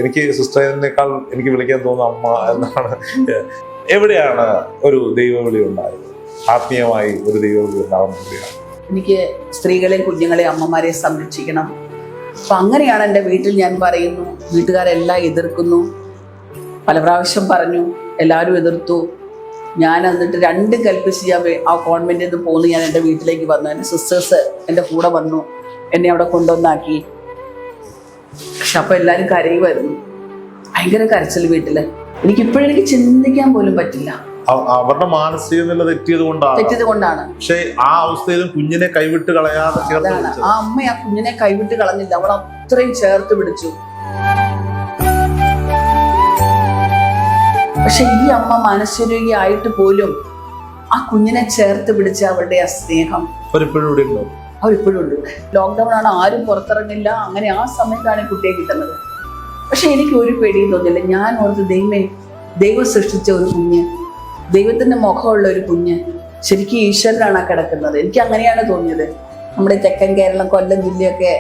എനിക്ക് സിസ്റ്ററിനേക്കാൾ എനിക്ക് വിളിക്കാൻ തോന്നുന്ന അമ്മ എന്നാണ്. എവിടെയാണ് ഒരു ദൈവവിളി ഉണ്ടായത്? ആത്മീയമായി ഒരു ദൈവവിളി ഉണ്ടാവുന്നതാണ്. എനിക്ക് സ്ത്രീകളെ, കുഞ്ഞുങ്ങളെ, അമ്മമാരെ സംരക്ഷിക്കണം. അപ്പം അങ്ങനെയാണ് എൻ്റെ വീട്ടിൽ ഞാൻ പറയുന്നു. വീട്ടുകാരെല്ലാം എതിർക്കുന്നു. പല പ്രാവശ്യം പറഞ്ഞു, എല്ലാവരും എതിർത്തു. ഞാൻ എന്നിട്ട് രണ്ടും കൽപ്പിച്ച് ഞാൻ ആ കോൺവെൻറ്റിൽ നിന്ന് പോന്ന് ഞാൻ എൻ്റെ വീട്ടിലേക്ക് വന്നു. എൻ്റെ സിസ്റ്റേഴ്സ് എൻ്റെ കൂടെ വന്നു, എന്നെ അവിടെ കൊണ്ടുവന്നാക്കി. പക്ഷെ അപ്പം എല്ലാവരും കരയുമായിരുന്നു. ഭയങ്കര കരച്ചിൽ വീട്ടിൽ. എനിക്കിപ്പോഴെനിക്ക് ചിന്തിക്കാൻ പോലും പറ്റില്ല. അവരുടെ മാനസിക നില തെറ്റിയത് കൊണ്ടാണ്. പക്ഷെ ആ അവസ്ഥയിലും കുഞ്ഞിനെ കൈവിട്ട് കളയാതെ ആ അമ്മ ആ കുഞ്ഞിനെ കൈവിട്ട് കളഞ്ഞില്ല. അവൾ അത്രയും ചേർത്ത് പിടിച്ചു. പക്ഷെ ഈ അമ്മ മനസ്സുരോഗിയായിട്ട് പോലും ആ കുഞ്ഞിനെ ചേർത്ത് പിടിച്ച അവരുടെ ആ സ്നേഹം അവരിപ്പോഴും ഉണ്ട്. ലോക്ക്ഡൗൺ ആണ്, ആരും പുറത്തിറങ്ങില്ല. അങ്ങനെ ആ സമയത്താണ് കുട്ടിയെ കിട്ടുന്നത്. പക്ഷെ എനിക്ക് ഒരു പേടിയും തോന്നില്ല. ഞാൻ ഓർത്ത് ദൈവം സൃഷ്ടിച്ച ഒരു കുഞ്ഞ്, ദൈവത്തിന്റെ മുഖമുള്ള ഒരു കുഞ്ഞ് ശരിക്കും ഈശ്വരനാണ് ആ കിടക്കുന്നത്. എനിക്ക് അങ്ങനെയാണ് തോന്നിയത്. നമ്മുടെ തെക്കൻ കേരളം, കൊല്ലം ജില്ലയൊക്കെ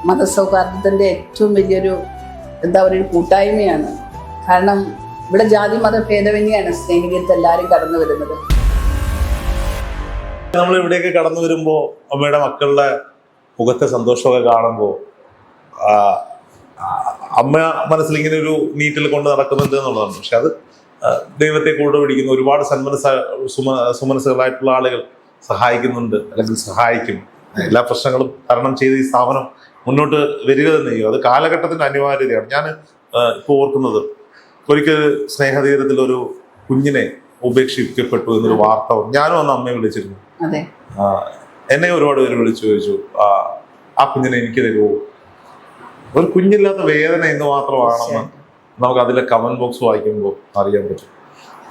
മതസൗഹാർദ്ദത്തിന്റെ ഏറ്റവും വലിയൊരു ഒരു കൂട്ടായ്മയാണ്. കാരണം ഇവിടെ ജാതി മത ഭേദമന്യാണ് സ്നേഹികത്ത് എല്ലാവരും കടന്നു വരുന്നത്. നമ്മൾ ഇവിടെയൊക്കെ കടന്നു വരുമ്പോ അമ്മയുടെ മക്കളുടെ മുഖത്തെ സന്തോഷമൊക്കെ കാണുമ്പോ അമ്മ മനസ്സിൽ ഇങ്ങനെ ഒരു നീറ്റിൽ കൊണ്ട് നടക്കുന്നുണ്ട് എന്നുള്ളതാണ്. പക്ഷെ അത് ദൈവത്തെ കൂടെ പിടിക്കുന്ന ഒരുപാട് സുമനസ്സുകളായിട്ടുള്ള ആളുകൾ സഹായിക്കുന്നുണ്ട്, അല്ലെങ്കിൽ സഹായിക്കും. എല്ലാ പ്രശ്നങ്ങളും തരണം ചെയ്ത് ഈ സ്ഥാപനം മുന്നോട്ട് വരിക തന്നെ ചെയ്യും. അത് കാലഘട്ടത്തിന്റെ അനിവാര്യതയാണ്. ഞാൻ ഇപ്പോൾ ഓർക്കുന്നത്, ഒരിക്കൽ സ്നേഹതീരത്തിൽ ഒരു കുഞ്ഞിനെ ഉപേക്ഷിക്കപ്പെട്ടു എന്നൊരു വാർത്ത ഞാനും അന്ന് അമ്മയെ വിളിച്ചിരുന്നു. എന്നെ ഒരുപാട് പേര് വിളിച്ചു ചോദിച്ചു, ആ കുഞ്ഞിനെ എനിക്ക് തരുമോ? ഒരു കുഞ്ഞില്ലാത്ത വേദന എന്ന് മാത്രമാണെന്ന് നമുക്ക് അതിലെ കമന്റ് ബോക്സ് വായിക്കുമ്പോൾ അറിയാൻ പറ്റും.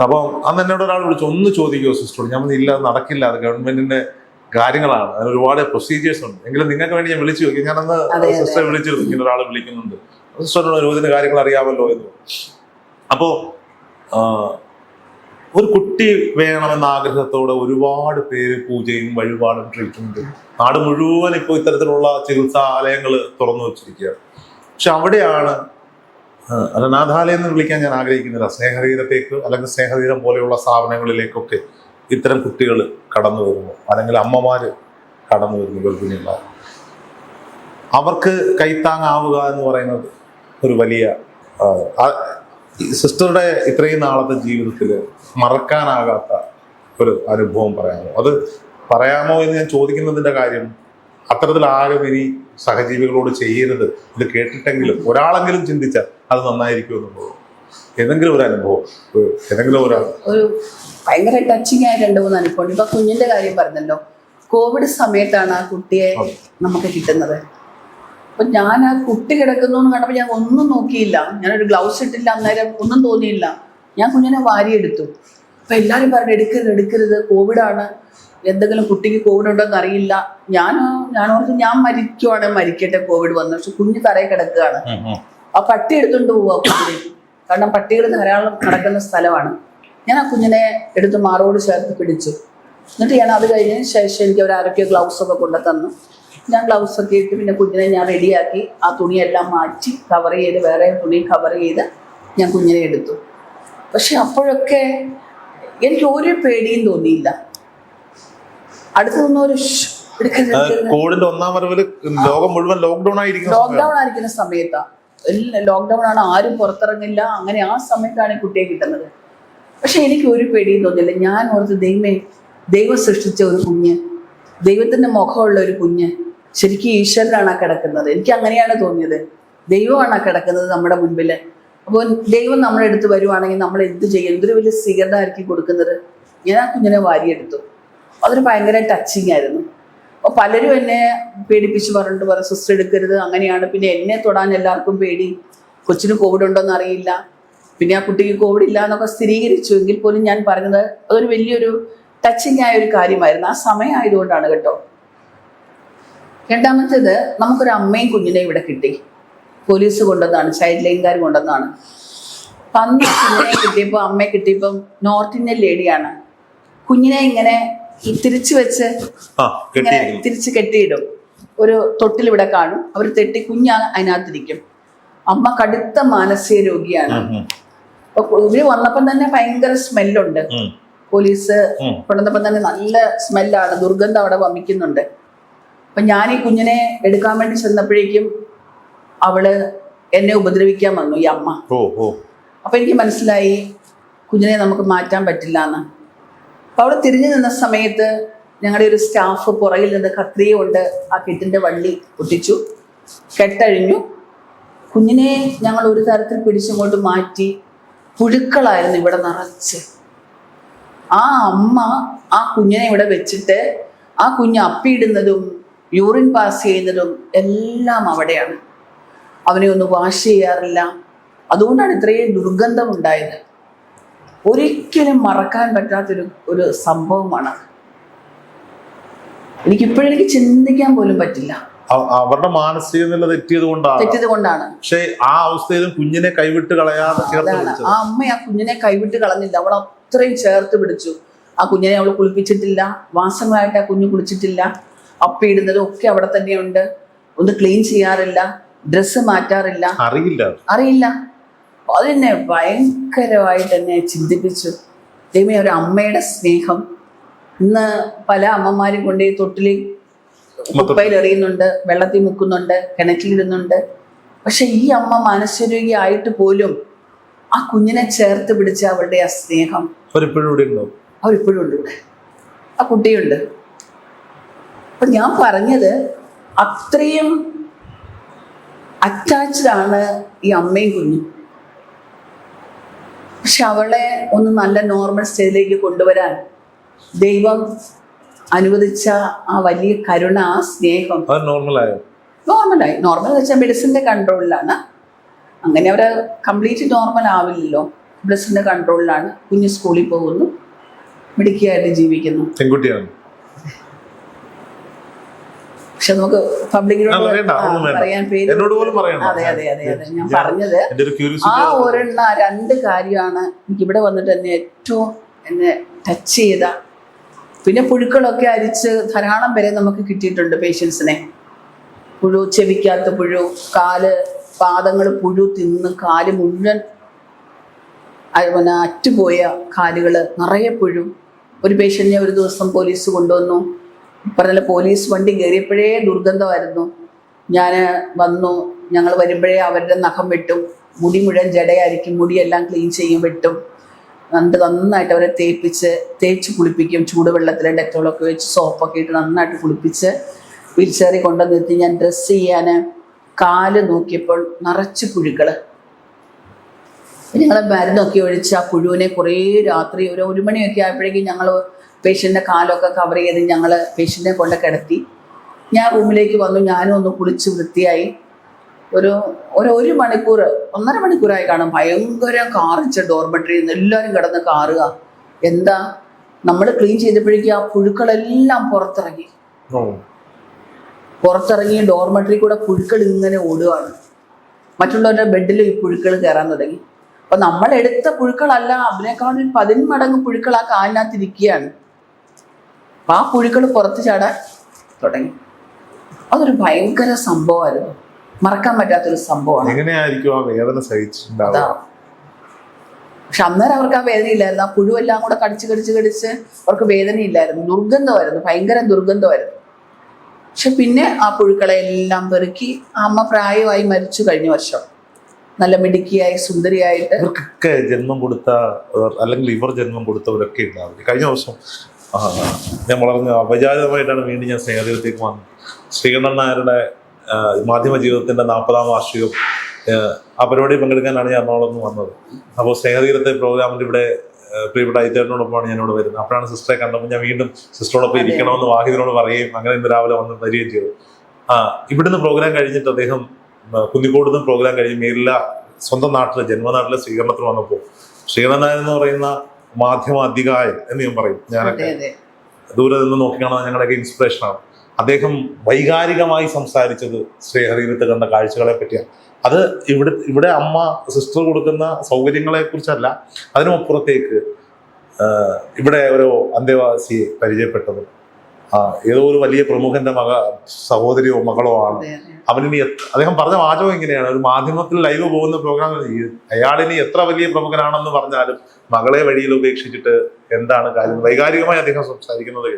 അപ്പം അന്ന് എന്നോട് ഒരാൾ വിളിച്ചു, ഒന്ന് ചോദിക്കുമോ സിസ്റ്ററോട്? ഞാൻ ഇല്ല, നടക്കില്ല, അത് ഗവൺമെന്റിന്റെ കാര്യങ്ങളാണ്, അതിന് ഒരുപാട് പ്രൊസീജിയേഴ്സ് ഉണ്ട്. എങ്കിലും നിങ്ങൾക്ക് വേണ്ടി ഞാൻ വിളിച്ചു നോക്കി. ഞാനന്ന് സിസ്റ്ററെ വിളിച്ചിരുന്നു, ഇങ്ങനെ ഒരാൾ വിളിക്കുന്നുണ്ട്, സിസ്റ്ററിനോട് ഇതിന്റെ കാര്യങ്ങൾ അറിയാമല്ലോ എന്ന്. അപ്പോ ഒരു കുട്ടി വേണമെന്ന ആഗ്രഹത്തോടെ ഒരുപാട് പേര് പൂജയും വഴിപാടും ട്രീറ്റ്മെന്റും നാട് മുഴുവൻ ഇപ്പോൾ ഇത്തരത്തിലുള്ള ചികിത്സാലയങ്ങൾ തുറന്നു വെച്ചിരിക്കുകയാണ്. പക്ഷെ അവിടെയാണ് അനാഥാലയം എന്ന് വിളിക്കാൻ ഞാൻ ആഗ്രഹിക്കുന്നില്ല, സ്നേഹതീരത്തേക്ക് അല്ലെങ്കിൽ സ്നേഹതീരം പോലെയുള്ള സ്ഥാപനങ്ങളിലേക്കൊക്കെ ഇത്തരം കുട്ടികൾ കടന്നു വരുന്നു, അല്ലെങ്കിൽ അമ്മമാര് കടന്നു വരുന്നു, ഗർഭിണികളായ അവർക്ക് കൈത്താങ്ങാവുക എന്ന് പറയുന്നത് ഒരു വലിയ സിസ്റ്ററുടെ ഇത്രയും നാളത്തെ ജീവിതത്തിൽ മറക്കാനാകാത്ത ഒരു അനുഭവം പറയാമോ? അത് പറയാമോ എന്ന് ഞാൻ ചോദിക്കുന്നതിന്റെ കാര്യം, അത്തരത്തിൽ ആരും ഇനി സഹജീവികളോട് ചെയ്യരുത്. ഇത് കേട്ടിട്ടെങ്കിലും ഒരാളെങ്കിലും ചിന്തിച്ചാൽ അത് നന്നായിരിക്കും എന്നുള്ളത് ഏതെങ്കിലും ഒരു അനുഭവം, ഏതെങ്കിലും ഒരു ഭയങ്കര ടച്ചിങ് ആയ 2-3 അനുഭവം. ഇപ്പൊ കുഞ്ഞിന്റെ കാര്യം പറഞ്ഞല്ലോ, കോവിഡ് സമയത്താണ് ആ കുട്ടിയെ നമുക്ക് കിട്ടുന്നത്. അപ്പൊ ഞാൻ ആ കുട്ടി കിടക്കുന്നു എന്ന് കണ്ടപ്പോൾ ഞാൻ ഒന്നും നോക്കിയില്ല. ഞാനൊരു ഗ്ലൗസ് ഇട്ടില്ല, അന്നേരം ഒന്നും തോന്നിയില്ല. ഞാൻ കുഞ്ഞിനെ വാരിയെടുത്തു. അപ്പൊ എല്ലാവരും പറഞ്ഞു എടുക്കരുത്, കോവിഡാണ്, എന്തെങ്കിലും കുട്ടിക്ക് കോവിഡ് ഉണ്ടോന്ന് അറിയില്ല. ഞാൻ ഓർത്ത് ഞാൻ മരിക്കട്ടെ കോവിഡ് വന്നു. പക്ഷെ കുഞ്ഞ് തറയിൽ കിടക്കുകയാണ്. ആ പട്ടി എടുത്തുകൊണ്ട് പോവാ കുഞ്ഞിനെ, കാരണം പട്ടികൾ ധാരാളം നടക്കുന്ന സ്ഥലമാണ്. ഞാൻ ആ കുഞ്ഞിനെ എടുത്ത് മാറോട് ചേർത്ത് പിടിച്ചു. എന്നിട്ട് ഞാൻ അത് കഴിഞ്ഞതിന് ശേഷം എനിക്ക് അവർ ആരൊക്കെ ഗ്ലൗസൊക്കെ കൊണ്ടു തന്നു. ഞാൻ ഗ്ലൗസൊക്കെ ഇട്ട് പിന്നെ കുഞ്ഞിനെ ഞാൻ റെഡിയാക്കി ആ തുണിയെല്ലാം മാറ്റി കവർ ചെയ്ത്, വേറെ തുണി കവർ ചെയ്ത് ഞാൻ കുഞ്ഞിനെ എടുത്തു. പക്ഷെ അപ്പോഴൊക്കെ എനിക്ക് ഒരു പേടിയും തോന്നിയില്ല. അടുത്ത് നിന്നൊരു കോവിഡിന്റെ ഒന്നാം വരവില് ലോകം മുഴുവൻ ലോക്ക്ഡൌൺ ആയിരിക്കുന്ന സമയത്താ, ലോക്ക്ഡൌൺ ആണ്, ആരും പുറത്തിറങ്ങില്ല. അങ്ങനെ ആ സമയത്താണ് ഈ കുട്ടിയെ കിട്ടുന്നത്. പക്ഷെ എനിക്ക് ഒരു പേടിയും തോന്നിയില്ല. ഞാൻ ഓർത്ത് ദൈവം സൃഷ്ടിച്ച ഒരു കുഞ്ഞ്, ദൈവത്തിന്റെ മുഖമുള്ള ഒരു കുഞ്ഞ് ശരിക്കും ഈശ്വരനാണ് ആ കിടക്കുന്നത്. എനിക്ക് അങ്ങനെയാണ് തോന്നിയത്. ദൈവമാണ് ആ കിടക്കുന്നത് നമ്മുടെ മുൻപിൽ. അപ്പോൾ ദൈവം നമ്മുടെ അടുത്ത് വരുവാണെങ്കിൽ നമ്മൾ എന്ത് ചെയ്യും? എന്തൊരു വലിയ സ്വീകരണം ആയിരിക്കും കൊടുക്കുന്നത്. ഞാൻ ആ കുഞ്ഞിനെ വാരിയെടുത്തു. അതൊരു ഭയങ്കര ടച്ചിങ് ആയിരുന്നു. അപ്പോൾ പലരും എന്നെ പേടിപ്പിച്ച് പറഞ്ഞിട്ട് സിസ്റ്റർ എടുക്കരുത്, അങ്ങനെയാണ്. പിന്നെ എന്നെ തൊടാൻ എല്ലാവർക്കും പേടി, കൊച്ചിന് കോവിഡ് ഉണ്ടോന്ന് അറിയില്ല. പിന്നെ ആ കുട്ടിക്ക് കോവിഡ് ഇല്ല എന്നൊക്കെ സ്ഥിരീകരിച്ചു. എങ്കിൽ പോലും ഞാൻ പറഞ്ഞത് അതൊരു വലിയൊരു ടച്ചിങ് ആയ ഒരു കാര്യമായിരുന്നു. ആ സമയം ആയതുകൊണ്ടാണ് കേട്ടോ. രണ്ടാമത്തേത്, നമുക്കൊരു അമ്മയും കുഞ്ഞിനെയും ഇവിടെ കിട്ടി. പോലീസ് കൊണ്ടുവന്നാണ്, ചൈൽഡ് ലൈൻകാർ കൊണ്ടുവന്നാണ്. അപ്പം അന്ന് കുഞ്ഞിനെ കിട്ടിയപ്പോൾ, അമ്മയെ കിട്ടിയപ്പം നോർത്ത് ഇന്ത്യൻ ലേഡിയാണ്. കുഞ്ഞിനെ ഇങ്ങനെ തിരിച്ചു വെച്ച് ഇങ്ങനെ തിരിച്ച് കെട്ടിയിടും. ഒരു തൊട്ടിൽ ഇവിടെ കാണും, അവർ തെട്ടി കുഞ്ഞ് അതിനകത്തിരിക്കും. അമ്മ കടുത്ത മാനസിക രോഗിയാണ്. അപ്പൊ ഇവര് വന്നപ്പം തന്നെ ഭയങ്കര സ്മെല്ലുണ്ട്. പോലീസ് കൊണ്ടുവന്നപ്പം തന്നെ നല്ല സ്മെല്ലാണ്, ദുർഗന്ധം അവിടെ വമിക്കുന്നുണ്ട്. അപ്പൊ ഞാൻ ഈ കുഞ്ഞിനെ എടുക്കാൻ വേണ്ടി ചെന്നപ്പോഴേക്കും അവള് എന്നെ ഉപദ്രവിക്കാൻ വന്നു, ഈ അമ്മ. അപ്പൊ എനിക്ക് മനസ്സിലായി കുഞ്ഞിനെ നമുക്ക് മാറ്റാൻ പറ്റില്ല എന്ന്. അപ്പൊ അവള് തിരിഞ്ഞു നിന്ന സമയത്ത് ഞങ്ങളുടെ ഒരു സ്റ്റാഫ് പുറകിൽ നിന്ന് കത്രിക കൊണ്ട് ആ കെട്ടിന്റെ വള്ളി പൊട്ടിച്ചു, കെട്ടഴിഞ്ഞു. കുഞ്ഞിനെ ഞങ്ങൾ ഒരു തരത്തിൽ പിടിച്ചിങ്ങോട്ട് മാറ്റി. പുഴുക്കളായിരുന്നു ഇവിടെ നിറച്ച്. ആ അമ്മ ആ കുഞ്ഞിനെ ഇവിടെ വെച്ചിട്ട് ആ കുഞ്ഞ് അപ്പിയിടുന്നതും യൂറിൻ പാസ് ചെയ്യുന്നതും എല്ലാം അവിടെയാണ്. അവനെ ഒന്ന് വാഷ് ചെയ്യാറില്ല. അതുകൊണ്ടാണ് ഇത്രയും ദുർഗന്ധം ഉണ്ടായത്. ഒരിക്കലും മറക്കാൻ പറ്റാത്തൊരു സംഭവമാണ്. എനിക്ക് ചിന്തിക്കാൻ പോലും പറ്റില്ല. അവരുടെ മാനസിക നില തെറ്റിയത് കൊണ്ടാണ്. പക്ഷെ ആ അവസ്ഥയിലും കുഞ്ഞിനെ കൈവിട്ട് കളയാതെ ആ അമ്മ ആ കുഞ്ഞിനെ കൈവിട്ട് കളഞ്ഞില്ല. അവൾ അത്രയും ചേർത്ത് പിടിച്ചു. ആ കുഞ്ഞിനെ അവൾ കുളിപ്പിച്ചിട്ടില്ല, മാസങ്ങളായിട്ട് ആ കുഞ്ഞ് കുളിച്ചിട്ടില്ല. അപ്പിയിടുന്നതും ഒക്കെ അവിടെ തന്നെയുണ്ട്. ഒന്ന് ക്ലീൻ ചെയ്യാറില്ല, ഡ്രസ്സ് മാറ്റാറില്ല, അറിയില്ല. അതെന്നെ ഭയങ്കരമായിട്ട് എന്നെ ചിന്തിപ്പിച്ചു. ദൈവമേ, ഒരു അമ്മയുടെ സ്നേഹം. ഇന്ന് പല അമ്മമാരും കൊണ്ട് തൊട്ടിൽ കുപ്പയിൽ എറിയുന്നുണ്ട്, വെള്ളത്തിൽ മുക്കുന്നുണ്ട്, കിണറ്റിലിടുന്നുണ്ട്. പക്ഷെ ഈ അമ്മ മാനസികരോഗി ആയിട്ട് പോലും ആ കുഞ്ഞിനെ ചേർത്ത് പിടിച്ച അവളുടെ ആ സ്നേഹം അവരിപ്പോഴും ഉണ്ട്. ആ കുട്ടിയുണ്ട്. അപ്പൊ ഞാൻ പറഞ്ഞത് അത്രയും അറ്റാച്ച്ഡ് ആണ് ഈ അമ്മയും കുഞ്ഞും. പക്ഷെ അവളെ ഒന്ന് നല്ല നോർമൽ സ്റ്റേജിലേക്ക് കൊണ്ടുവരാൻ ദൈവം അനുവദിച്ച ആ വലിയ കരുണ, ആ സ്നേഹം നോർമലായി. നോർമൽ വെച്ചാൽ മെഡിസിൻ്റെ കൺട്രോളിലാണ്. അങ്ങനെ അവരെ കംപ്ലീറ്റ് നോർമൽ ആവില്ലല്ലോ. മെഡിസിൻ്റെ കൺട്രോളിലാണ്. കുഞ്ഞ് സ്കൂളിൽ പോകുന്നു, മിടുക്കിയായിട്ട് ജീവിക്കുന്നു. പെൺകുട്ടിയാണ്. പക്ഷെ നമുക്ക് പബ്ലിക്കിനോട് പറയാൻ പേര്. അതെ ഞാൻ പറഞ്ഞത് ആ ഒരെണ്ണ 2 കാര്യമാണ് എനിക്കിവിടെ വന്നിട്ട് എന്നെ ടച്ച് ചെയ്ത. പിന്നെ പുഴുക്കളൊക്കെ അരിച്ച് ധാരാളം പേരെ നമുക്ക് കിട്ടിയിട്ടുണ്ട് പേഷ്യൻസിനെ. പുഴു, ചെവിക്കകത്ത് പുഴു, പാദങ്ങൾ പുഴു തിന്ന് കാല് മുഴുവൻ അറ്റുപോയ കാലുകൾ നിറയെ പുഴു. ഒരു പേഷ്യന്റിനെ ഒരു ദിവസം പോലീസ് കൊണ്ടുവന്നു. പറഞ്ഞ പോലീസ് വണ്ടി കയറിയപ്പോഴേ ദുർഗന്ധമായിരുന്നു. ഞാൻ വന്നു, ഞങ്ങൾ വരുമ്പോഴേ അവരുടെ നഖം വെട്ടും, മുടി മുഴുവൻ ജടയായിരിക്കും, മുടിയെല്ലാം ക്ലീൻ ചെയ്യും, വെട്ടും. നന്നായിട്ട് അവരെ തേച്ച് കുളിപ്പിക്കും. ചൂടുവെള്ളത്തിൽ ഡെറ്റോളൊക്കെ വെച്ച് സോപ്പൊക്കെ ഇട്ട് നന്നായിട്ട് കുളിപ്പിച്ച് വീൽചെയറിൽ കൊണ്ടുവന്ന് നിർത്തി. ഞാൻ ഡ്രസ്സ് ചെയ്യാൻ കാല് നോക്കിയപ്പോൾ നിറച്ച് പുഴുക്കൾ. ഞങ്ങൾ മരുന്നൊക്കെ ഒഴിച്ച് ആ പുഴുവിനെ കുറേ രാത്രി ഒരു 1 മണിയൊക്കെ ആയപ്പോഴേക്കും ഞങ്ങൾ പേഷ്യൻ്റെ കാലൊക്കെ കവർ ചെയ്ത് ഞങ്ങൾ പേഷ്യൻറ്റിനെ കൊണ്ട് കിടത്തി. ഞാൻ റൂമിലേക്ക് വന്നു. ഞാനും ഒന്ന് കുളിച്ച് വൃത്തിയായി. ഒരു മണിക്കൂർ 1.5 മണിക്കൂറായി കാണും. ഭയങ്കര കാറിച്ച ഡോർമെട്രിയിൽ നിന്ന് എല്ലാവരും കിടന്ന് കാറുക. എന്താ, നമ്മൾ ക്ലീൻ ചെയ്തപ്പോഴേക്കും ആ പുഴുക്കളെല്ലാം പുറത്തിറങ്ങി ഡോർമെട്രി കൂടെ പുഴുക്കൾ ഇങ്ങനെ ഓടുകയാണ്. മറ്റുള്ളവരുടെ ബെഡിൽ ഈ പുഴുക്കൾ കയറാൻ തുടങ്ങി. അപ്പൊ നമ്മളെടുത്ത പുഴുക്കളല്ല, അതിനേക്കാളും 10 മടങ്ങ് പുഴുക്കൾ ആ കാലിനകത്തിരിക്കുകയാണ്. അപ്പൊ ആ പുഴുക്കൾ പുറത്ത് ചാടാൻ തുടങ്ങി. അതൊരു ഭയങ്കര സംഭവമായിരുന്നു, മറക്കാൻ പറ്റാത്തൊരു സംഭവമാണ്. എങ്ങനെയായിരിക്കും ആ വേദന സഹിച്ചിട്ടുണ്ടാവുക? പക്ഷെ അന്നേരം അവർക്ക് ആ വേദനയില്ലായിരുന്നു. ആ പുഴുവെല്ലാം കൂടെ കടിച്ച് അവർക്ക് വേദനയില്ലായിരുന്നു. ദുർഗന്ധമായിരുന്നു, ഭയങ്കര ദുർഗന്ധമായിരുന്നു. പക്ഷെ പിന്നെ ആ പുഴുക്കളെ എല്ലാം പെറുക്കി അമ്മ പ്രായമായി മരിച്ചു കഴിഞ്ഞ വർഷം. നല്ല മിടുക്കിയായി സുന്ദരിയായിട്ട്. ഇവർക്കൊക്കെ ജന്മം കൊടുത്ത അല്ലെങ്കിൽ ഇവർ ജന്മം കൊടുത്തവരൊക്കെ ഉണ്ടാവും. കഴിഞ്ഞ വർഷം ഞാൻ വളരെ അപചാരിതമായിട്ടാണ് വീണ്ടും ഞാൻ സ്നേഹതീരത്തേക്ക് വന്നത്. ശ്രീകണ്ഠൻ നായരുടെ മാധ്യമ ജീവിതത്തിന്റെ 40ാം വാർഷികം ആ പരിപാടി പങ്കെടുക്കാനാണ് ഞാൻ എറണാകുളത്ത് വന്നത്. അപ്പോൾ സ്നേഹതീരത്തെ പ്രോഗ്രാമിൽ ഇവിടെ പ്രിയപ്പെട്ട ഐറ്റേറിനോടൊപ്പമാണ് ഞാനിവിടെ വരുന്നത്. അപ്പോഴാണ് സിസ്റ്ററെ കണ്ടപ്പോൾ ഞാൻ വീണ്ടും സിസ്റ്ററോടൊപ്പം ഇരിക്കണമെന്ന് വാഹിദിനോട് പറയുകയും അങ്ങനെ ഇന്ന് രാവിലെ വന്ന് വരികയും ചെയ്തു. ഇവിടുന്ന് പ്രോഗ്രാം കഴിഞ്ഞിട്ട് അദ്ദേഹം കുന്നിക്കോടുന്ന് പ്രോഗ്രാം കഴിഞ്ഞ് മേലില സ്വന്തം നാട്ടിലെ ജന്മനാട്ടിലെ സ്വീകരണത്തിന് വന്നപ്പോൾ ശ്രീകണ്ഠൻ നായർ എന്ന് പറയുന്ന മാധ്യമ അധികായൻ എന്ന് ഞാൻ പറയും. ഞാനൊക്കെ ദൂരെ നിന്ന് നോക്കിക്കാണുന്ന ഞങ്ങളുടെയൊക്കെ ഇൻസ്പിറേഷനാണ്. അദ്ദേഹം വൈകാരികമായി സംസാരിച്ചത് സ്നേഹതീരത്ത് കണ്ട കാഴ്ചകളെ പറ്റിയാണ്. അത് ഇവിടെ അമ്മ സിസ്റ്റർ കൊടുക്കുന്ന സൗകര്യങ്ങളെ കുറിച്ചല്ല, അതിനുമപ്പുറത്തേക്ക് ഇവിടെ ഒരു അന്തേവാസിയെ പരിചയപ്പെട്ടതും ഏതോ ഒരു വലിയ പ്രമുഖന്റെ സഹോദരിയോ മകളോ ആണ്. അവനിനി അദ്ദേഹം പറഞ്ഞ വാചകം ഇങ്ങനെയാണ്, ഒരു മാധ്യമത്തിൽ ലൈവ് പോകുന്ന പ്രോഗ്രാം, അയാളിനി എത്ര വലിയ പ്രമുഖനാണെന്ന് പറഞ്ഞാലും മകളെ വഴിയിൽ ഉപേക്ഷിച്ചിട്ട് എന്താണ് കാര്യം, വൈകാരികമായി അദ്ദേഹം സംസാരിക്കുന്നത്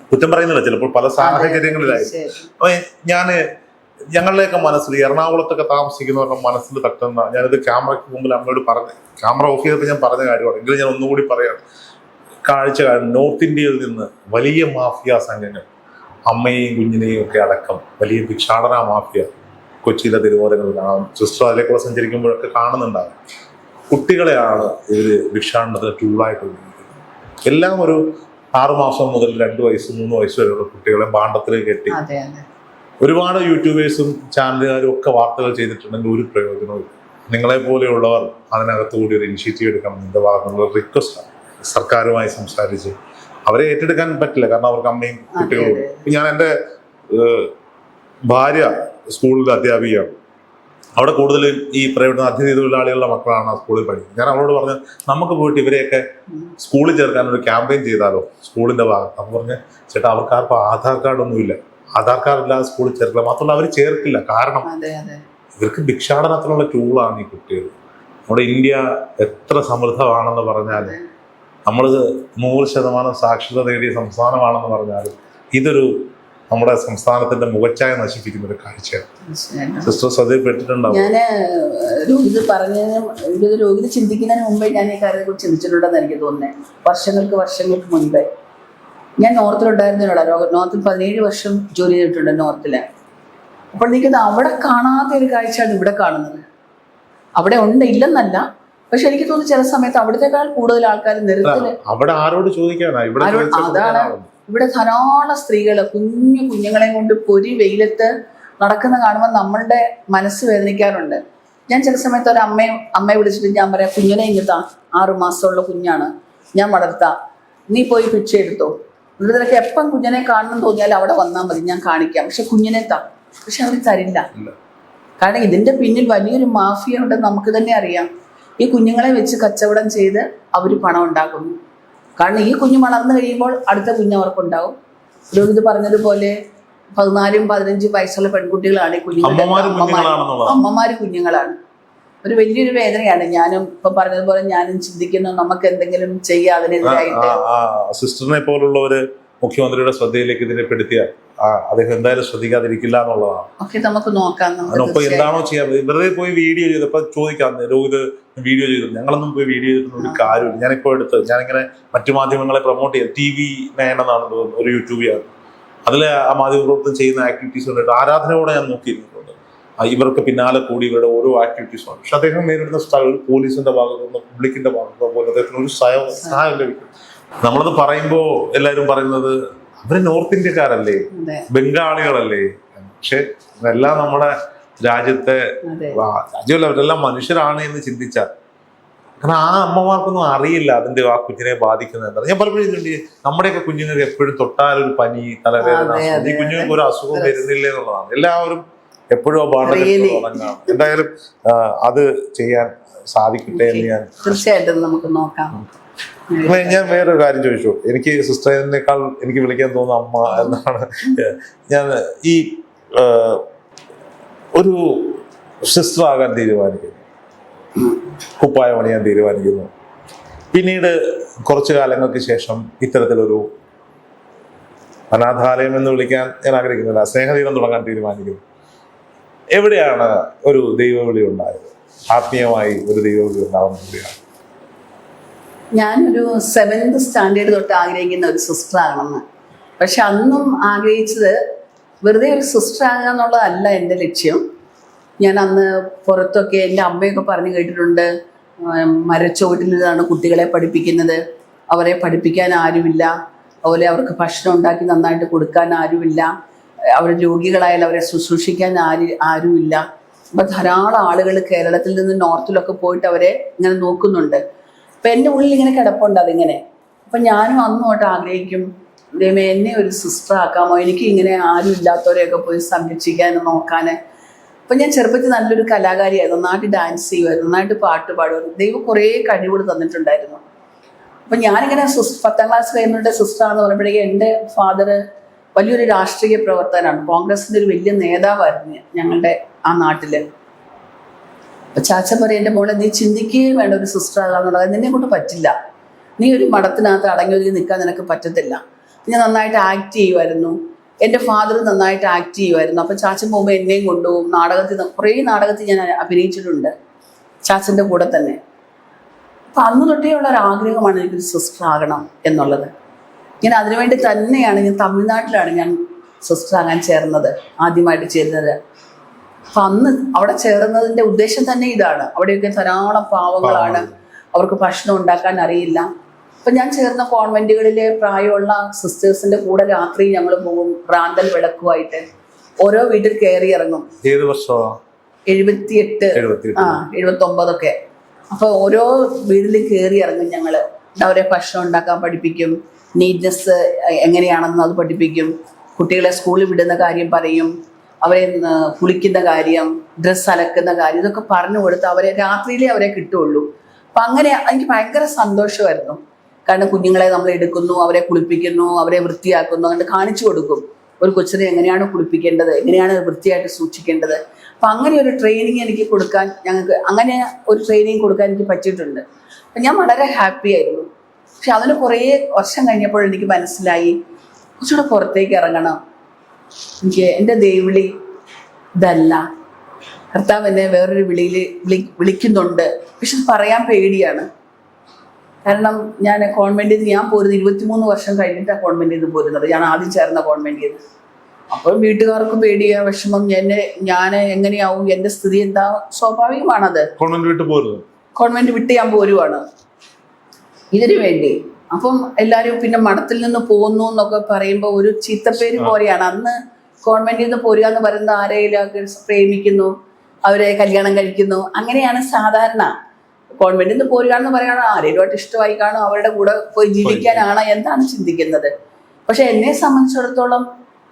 കുറ്റം പറയുന്നില്ല, ചിലപ്പോൾ പല സാഹചര്യങ്ങളിലായി. അപ്പൊ ഞങ്ങളുടെയൊക്കെ മനസ്സിൽ, എറണാകുളത്തൊക്കെ താമസിക്കുന്നവരുടെ മനസ്സിൽ തട്ടുന്ന, ഞാനിത് ക്യാമറയ്ക്ക് മുമ്പിൽ അമ്മയോട് പറഞ്ഞു, ക്യാമറ ഓഫ് ചെയ്തപ്പോൾ ഞാൻ പറഞ്ഞ കാര്യമാണ്, എങ്കിലും ഞാൻ ഒന്നുകൂടി പറയാം. കാഴ്ച നോർത്ത് ഇന്ത്യയിൽ നിന്ന് വലിയ മാഫിയ സംഘങ്ങൾ, അമ്മയെയും കുഞ്ഞിനെയും ഒക്കെ അടക്കം വലിയ ഭിക്ഷാടന മാഫിയ കൊച്ചിയിലെ തിരുവോരങ്ങളിൽ കാണാം. സിസ്റ്റർ അതിലേക്കൂടെ സഞ്ചരിക്കുമ്പോഴൊക്കെ കാണുന്നുണ്ടാകും. കുട്ടികളെയാണ് ഇവര് ഭിക്ഷാടനത്തിന് ടൂളായിട്ട് ഉപയോഗിക്കുന്നത്. എല്ലാം ഒരു 6 മാസം മുതൽ 2 വയസ്സ് 3 വയസ്സ് വരെയുള്ള കുട്ടികളെ ഭാണ്ഡത്തിൽ കെട്ടി ഒരുപാട് യൂട്യൂബേഴ്സും ചാനലുകാരും ഒക്കെ വാർത്തകൾ ചെയ്തിട്ടുണ്ടെങ്കിൽ ഒരു പ്രയോജനവും ഇല്ല. നിങ്ങളെ പോലെയുള്ളവർ അതിനകത്തുകൂടി ഒരു ഇനിഷ്യേറ്റീവ് എടുക്കണം. എൻ്റെ ഭാഗത്തുനിന്നുള്ള റിക്വസ്റ്റാണ്. സർക്കാരുമായി സംസാരിച്ച് അവരെ ഏറ്റെടുക്കാൻ പറ്റില്ല, കാരണം അവർക്ക് അമ്മയും കുട്ടികളും. ഞാൻ എൻ്റെ ഭാര്യ സ്കൂളിൽ അധ്യാപികയാണ്. അവിടെ കൂടുതലും ഈ പ്രൈവറ്റ് അതിഥി തൊഴിലാളികളുടെ മക്കളാണ് ആ സ്കൂളിൽ പഠിക്കുന്നത്. ഞാൻ അവളോട് പറഞ്ഞു, നമുക്ക് പോയിട്ട് ഇവരെയൊക്കെ സ്കൂളിൽ ചേർക്കാൻ ഒരു ക്യാമ്പയിൻ ചെയ്താലോ സ്കൂളിൻ്റെ ഭാഗത്ത്. അപ്പോൾ പറഞ്ഞ്, ചേട്ടാ അവർക്ക് ആർക്കും ആധാർ കാർഡൊന്നുമില്ല, ആധാർ കാർഡ് ഇല്ലാതെ സ്കൂളിൽ ചേർക്കില്ല. മാത്രമല്ല അവർ ചേർക്കില്ല, കാരണം ഇവർക്ക് ഭിക്ഷാടനത്തിനുള്ള ടൂളാണ് ഈ കുട്ടികൾ. നമ്മുടെ ഇന്ത്യ എത്ര സമൃദ്ധമാണെന്ന് പറഞ്ഞാൽ, നമ്മൾ 100% സാക്ഷരത നേടിയ സംസ്ഥാനമാണെന്ന് പറഞ്ഞാലും ഇതൊരു നമ്മുടെ സംസ്ഥാനത്തിന്റെ മുഖച്ഛായ നശിപ്പിക്കുന്ന ഒരു കാഴ്ചയാണ്. സിസ്റ്റർ ശ്രദ്ധയിൽപ്പെട്ടിട്ടുണ്ടാവും. ഞാൻ രോഹിത് പറഞ്ഞതിന് രോഹിത് ചിന്തിക്കുന്നതിന് മുമ്പേ ഞാൻ ഈ കാര്യത്തെ കുറിച്ച് ചിന്തിച്ചിട്ടുണ്ടെന്ന് എനിക്ക് തോന്നുന്നത്. വർഷങ്ങൾക്ക് മുൻപേ ഞാൻ നോർത്തിലുണ്ടായിരുന്നതിനോടാ, നോർത്തിൽ 17 വർഷം ജോലി ചെയ്തിട്ടുണ്ട് നോർത്തില്. അപ്പോൾ എനിക്കത് അവിടെ കാണാത്ത ഒരു കാഴ്ചയാണ് ഇവിടെ കാണുന്നത്. അവിടെ ഉണ്ട്, ഇല്ലെന്നല്ല, പക്ഷെ എനിക്ക് തോന്നുന്നു ചില സമയത്ത് അവിടത്തെക്കാൾ കൂടുതൽ ആൾക്കാർ നിരത്തില് അവിടെ ആരോട് ചോദിക്കാനാ, അതാണ് ഇവിടെ ധാരാളം സ്ത്രീകള് കുഞ്ഞുങ്ങളെയും കൊണ്ട് പൊരി വെയിലത്ത് നടക്കുന്ന കാണുമ്പോൾ നമ്മളുടെ മനസ്സ് വേദനിക്കാറുണ്ട്. ഞാൻ ചില സമയത്ത് ഒരു അമ്മയെ വിളിച്ചിട്ട് ഞാൻ പറയാം, കുഞ്ഞിനെ ഇങ്ങത്താ, 6 മാസമുള്ള കുഞ്ഞാണ്, ഞാൻ വളർത്താം, നീ പോയി ഭിക്ഷ എടുത്തോ. ഇവിടുത്തെ എപ്പം കുഞ്ഞിനെ കാണണം തോന്നിയാൽ അവിടെ വന്നാൽ മതി, ഞാൻ കാണിക്കാം, പക്ഷെ കുഞ്ഞിനെ പക്ഷെ അവർ തരില്ല. കാരണം ഇതിന്റെ പിന്നിൽ വലിയൊരു മാഫിയ ഉണ്ടെന്ന് നമുക്ക് തന്നെ അറിയാം. ഈ കുഞ്ഞുങ്ങളെ വെച്ച് കച്ചവടം ചെയ്ത് അവർ പണം ഉണ്ടാക്കുന്നു. കാരണം ഈ കുഞ്ഞ് വളർന്നു കഴിയുമ്പോൾ അടുത്ത കുഞ്ഞ് അവർക്കുണ്ടാവും. രോഹിത് പറഞ്ഞതുപോലെ 14-15 വയസ്സുള്ള പെൺകുട്ടികളാണ് ഈ അമ്മമാര് കുഞ്ഞുങ്ങളാണ്. ഒരു വലിയൊരു വേദനയാണ്. ഞാനും ഇപ്പൊ പറഞ്ഞതുപോലെ ഞാനും ചിന്തിക്കുന്നു, നമുക്ക് എന്തെങ്കിലും ചെയ്യാം അതിനെതിരായിട്ട്. സിസ്റ്ററിനെ പോലുള്ളവര് മുഖ്യമന്ത്രിയുടെ ശ്രദ്ധയിലേക്ക് ഇതിനെ പെടുത്തിയാൽ അദ്ദേഹം എന്തായാലും ശ്രദ്ധിക്കാതിരിക്കില്ല എന്നുള്ളതാണ്. നമുക്ക് നോക്കാം, അതിനൊപ്പം എന്താണോ ചെയ്യാൻ. വെറുതെ പോയി വീഡിയോ ചെയ്തപ്പോ ചോദിക്കാം, രോഹിത് വീഡിയോ ചെയ്തു, ഞങ്ങളൊന്നും പോയി വീഡിയോ ചെയ്തിട്ടുള്ള ഒരു കാര്യമില്ല. ഞാനിങ്ങനെ മറ്റു മാധ്യമങ്ങളെ പ്രൊമോട്ട് ചെയ്യാം. TV9 എന്നാണ് തോന്നുന്നത്, ഒരു യൂട്യൂബിലാണ്. അതിലെ ആ മാധ്യമപ്രവർത്തനം ചെയ്യുന്ന ആക്ടിവിറ്റീസ് കണ്ടിട്ട് ആരാധനയോടെ ഞാൻ നോക്കിയിരുന്നിട്ടുണ്ട്. ഇവർക്ക് പിന്നാലെ കൂടി ഇവരുടെ ഓരോ ആക്ടിവിറ്റീസുമാണ്. പക്ഷെ അദ്ദേഹം നേരിടുന്ന സ്ഥലം പോലീസിന്റെ ഭാഗത്തുനിന്ന് പബ്ലിക്കിന്റെ ഭാഗത്തുനിന്ന് പോലെ അദ്ദേഹത്തിന് ഒരു സഹായം ലഭിക്കും. നമ്മളത് പറയുമ്പോൾ എല്ലാവരും പറയുന്നത് അവര് നോർത്ത് ഇന്ത്യക്കാരല്ലേ, ബംഗാളികളല്ലേ. പക്ഷെ ഇതെല്ലാം നമ്മുടെ രാജ്യമല്ല, അവരെല്ലാം മനുഷ്യരാണ് എന്ന് ചിന്തിച്ചാൽ, കാരണം ആ അമ്മമാർക്കൊന്നും അറിയില്ല അതിന്റെ ആ കുഞ്ഞിനെ ബാധിക്കുന്നത് എന്താണ്. ഞാൻ പലപ്പോഴും നമ്മുടെയൊക്കെ കുഞ്ഞുങ്ങൾക്ക് എപ്പോഴും തൊട്ടാലൊരു പനി, തലവേദന, ഈ കുഞ്ഞുങ്ങൾക്ക് ഒരു അസുഖം വരുന്നില്ല എന്നുള്ളതാണ്. എല്ലാവരും എപ്പോഴും ആ ബാധകമാണ്. എന്തായാലും അത് ചെയ്യാൻ സാധിക്കട്ടെ എന്ന് ഞാൻ തീർച്ചയായിട്ടും നമുക്ക് നോക്കാം. ഞാൻ വേറൊരു കാര്യം ചോദിച്ചു. എനിക്ക് സിസ്റ്ററിനേക്കാൾ എനിക്ക് വിളിക്കാൻ തോന്നുന്ന അമ്മ എന്നാണ്. ഞാൻ ഈ ഒരു സിസ്റ്റർ ആകാൻ തീരുമാനിക്കുന്നു, കുപ്പായം അണിയാൻ തീരുമാനിക്കുന്നു. പിന്നീട് കുറച്ചു കാലങ്ങൾക്ക് ശേഷം ഇത്തരത്തിലൊരു അനാഥാലയം എന്ന് വിളിക്കാൻ ഞാൻ ആഗ്രഹിക്കുന്നില്ല, സ്നേഹതീരം തുടങ്ങാൻ തീരുമാനിക്കുന്നു. എവിടെയാണ് ഒരു ദൈവവിളി ഉണ്ടായത്? ആത്മീയമായി ഒരു ദൈവവിളി ഉണ്ടാവുന്ന എവിടെയാണ്? ഞാനൊരു 7th സ്റ്റാൻഡേർഡ് തൊട്ട് ആഗ്രഹിക്കുന്ന ഒരു സിസ്റ്റർ ആകണമെന്ന്. പക്ഷെ അന്നും ആഗ്രഹിച്ചത് വെറുതെ ഒരു സിസ്റ്റർ ആകുക എന്നുള്ളതല്ല എൻ്റെ ലക്ഷ്യം. ഞാൻ അന്ന് പുറത്തൊക്കെ എൻ്റെ അമ്മയൊക്കെ പറഞ്ഞു കേട്ടിട്ടുണ്ട്, മരച്ചുവട്ടിലാണ് കുട്ടികളെ പഠിപ്പിക്കുന്നത്, അവരെ പഠിപ്പിക്കാൻ ആരുമില്ല, അതുപോലെ അവർക്ക് ഭക്ഷണം ഉണ്ടാക്കി നന്നായിട്ട് കൊടുക്കാൻ ആരുമില്ല, അവർ രോഗികളായാലും അവരെ ശുശ്രൂഷിക്കാൻ ആരുമില്ല. അപ്പം ധാരാളം ആളുകൾ കേരളത്തിൽ നിന്ന് നോർത്തിലൊക്കെ പോയിട്ട് അവരെ ഇങ്ങനെ നോക്കുന്നുണ്ട്. അപ്പം എൻ്റെ ഉള്ളിൽ ഇങ്ങനെ കിടപ്പുണ്ട് അതിങ്ങനെ. അപ്പം ഞാനും അന്ന് തൊട്ട് ആഗ്രഹിക്കും, ദൈവമേ എന്നെ ഒരു സിസ്റ്റർ ആക്കാമോ, എനിക്ക് ഇങ്ങനെ ആരും ഇല്ലാത്തവരെയൊക്കെ പോയി സംരക്ഷിക്കാൻ നോക്കാൻ. അപ്പം ഞാൻ ചെറുപ്പത്തിൽ നല്ലൊരു കലാകാരിയായിരുന്നു, നന്നായിട്ട് ഡാൻസ് ചെയ്യുമായിരുന്നു, നന്നായിട്ട് പാട്ട് പാടുമായിരുന്നു. ദൈവം കുറേ കഴിവുകൾ തന്നിട്ടുണ്ടായിരുന്നു. അപ്പം ഞാനിങ്ങനെ 10ാം ക്ലാസ് കഴിയുമ്പോഴത്തെ സിസ്റ്ററാണെന്ന് പറയുമ്പോഴേക്കും എൻ്റെ ഫാദർ വലിയൊരു രാഷ്ട്രീയ പ്രവർത്തകനാണ്, കോൺഗ്രസിൻ്റെ ഒരു വലിയ നേതാവായിരുന്നു ഞങ്ങളുടെ ആ നാട്ടിൽ. അപ്പം ചാച്ച പറയും, എൻ്റെ മോളെ നീ ചിന്തിക്കുകയും വേണ്ട ഒരു സിസ്റ്റർ ആകാന്നുള്ളത്, നിന്നെ കൊണ്ട് പറ്റില്ല, നീ ഒരു മഠത്തിനകത്ത് അടങ്ങി ഒതുങ്ങി നിൽക്കാൻ നിനക്ക് പറ്റത്തില്ല. ഞാൻ നന്നായിട്ട് ആക്ട് ചെയ്യുമായിരുന്നു, എൻ്റെ ഫാദർ നന്നായിട്ട് ആക്ട് ചെയ്യുമായിരുന്നു. അപ്പം ചാച്ചൻ പോകുമ്പോൾ എന്നെയും കൊണ്ടുപോകും നാടകത്തിൽ, കുറേ നാടകത്തിൽ ഞാൻ അഭിനയിച്ചിട്ടുണ്ട് ചാച്ചൻ്റെ കൂടെ തന്നെ. അപ്പം അന്ന് തൊട്ടേ ഉള്ള ഒരു ആഗ്രഹമാണ് എനിക്കൊരു സിസ്റ്റർ ആകണം എന്നുള്ളത്. ഞാൻ അതിനുവേണ്ടി തന്നെയാണ്, ഞാൻ തമിഴ്നാട്ടിലാണ് ഞാൻ സിസ്റ്റർ ആകാൻ ചേർന്നത്, ആദ്യമായിട്ട് ചേരുന്നത്. അപ്പം അന്ന് അവിടെ ചേർന്നതിൻ്റെ ഉദ്ദേശം തന്നെ ഇതാണ്. അവിടെയൊക്കെ ധാരാളം പാവങ്ങളാണ്, അവർക്ക് ഭക്ഷണം ഉണ്ടാക്കാൻ അറിയില്ല. അപ്പം ഞാൻ ചേർന്ന കോൺവെൻറ്റുകളിലെ പ്രായമുള്ള സിസ്റ്റേഴ്സിൻ്റെ കൂടെ രാത്രി ഞങ്ങൾ പോകും, റാന്തൽ വിളക്കുമായിട്ട് ഓരോ വീട്ടിൽ കയറി ഇറങ്ങും. ഏത് വർഷമാണ്? 78, 79ഒക്കെ. അപ്പോൾ ഓരോ വീട്ടിലും കയറി ഇറങ്ങും ഞങ്ങൾ. അവരെ ഭക്ഷണം ഉണ്ടാക്കാൻ പഠിപ്പിക്കും, നീറ്റ്നെസ് എങ്ങനെയാണെന്ന് അത് പഠിപ്പിക്കും, കുട്ടികളെ സ്കൂളിൽ വിടുന്ന കാര്യം പറയും, അവരെ കുളിക്കുന്ന കാര്യം, ഡ്രസ്സ് അലക്കുന്ന കാര്യം, ഇതൊക്കെ പറഞ്ഞു കൊടുത്ത് അവരെ രാത്രിയിലേ അവരെ കിട്ടുള്ളൂ. അപ്പം അങ്ങനെ എനിക്ക് ഭയങ്കര സന്തോഷമായിരുന്നു. കാരണം കുഞ്ഞുങ്ങളെ നമ്മൾ എടുക്കുന്നു, അവരെ കുളിപ്പിക്കുന്നു, അവരെ വൃത്തിയാക്കുന്നു, അങ്ങനെ കാണിച്ചു കൊടുക്കും ഒരു കൊച്ചിനെ എങ്ങനെയാണ് കുളിപ്പിക്കേണ്ടത്, എങ്ങനെയാണ് വൃത്തിയായിട്ട് സൂക്ഷിക്കേണ്ടത്. അപ്പം അങ്ങനെ ഒരു ട്രെയിനിങ് എനിക്ക് കൊടുക്കാൻ, ഞങ്ങൾക്ക് അങ്ങനെ ഒരു ട്രെയിനിങ് കൊടുക്കാൻ എനിക്ക് പറ്റിയിട്ടുണ്ട്. അപ്പം ഞാൻ വളരെ ഹാപ്പി ആയിരുന്നു. പക്ഷെ അതിന് കുറേ വർഷം കഴിഞ്ഞപ്പോൾ എനിക്ക് മനസ്സിലായി കുറച്ചുകൂടെ പുറത്തേക്ക് ഇറങ്ങണം, എനിക്ക് എൻ്റെ ദൈവവിളി ഇതല്ല, കർത്താവ് എന്നെ വേറൊരു വിളിയിൽ വിളിക്കുന്നുണ്ട്. പക്ഷെ പറയാൻ പേടിയാണ്. കാരണം ഞാൻ കോൺവെൻറ്റിൽ നിന്ന് ഞാൻ പോരുന്നത് 23 വർഷം കഴിഞ്ഞിട്ടാണ് കോൺവെൻറ്റിൽ നിന്ന് പോരുന്നത്. ഞാൻ ആദ്യം ചേർന്ന കോൺവെൻറ്റിൽ നിന്ന്. അപ്പോൾ വീട്ടുകാർക്ക് പേടിയാ, വിഷമം, ഞാൻ എങ്ങനെയാവും, എൻ്റെ സ്ഥിതി എന്താ, സ്വാഭാവികമാണത്. കോൺവെൻറ്റ് വിട്ട് ഞാൻ പോരുവാണ് ഇതിനു വേണ്ടി. അപ്പം എല്ലാവരും പിന്നെ മഠത്തിൽ നിന്ന് പോകുന്നു എന്നൊക്കെ പറയുമ്പോൾ ഒരു ചീത്തപ്പേര് പോലെയാണ്. അന്ന് കോൺവെൻറ്റിൽ നിന്ന് പോരുക എന്ന് പറയുന്നത് ആരെയും പ്രേമിക്കുന്നു, അവരെ കല്യാണം കഴിക്കുന്നു, അങ്ങനെയാണ് സാധാരണ. കോൺവെന്റിൽ നിന്ന് പോരുക എന്ന് പറയുകയാണ് ആരെയുമായിട്ട് ഇഷ്ടമായി കാണും, അവരുടെ കൂടെ പോയി ജീവിക്കാനാണ് എന്താണ് ചിന്തിക്കുന്നത്. പക്ഷെ എന്നെ സംബന്ധിച്ചിടത്തോളം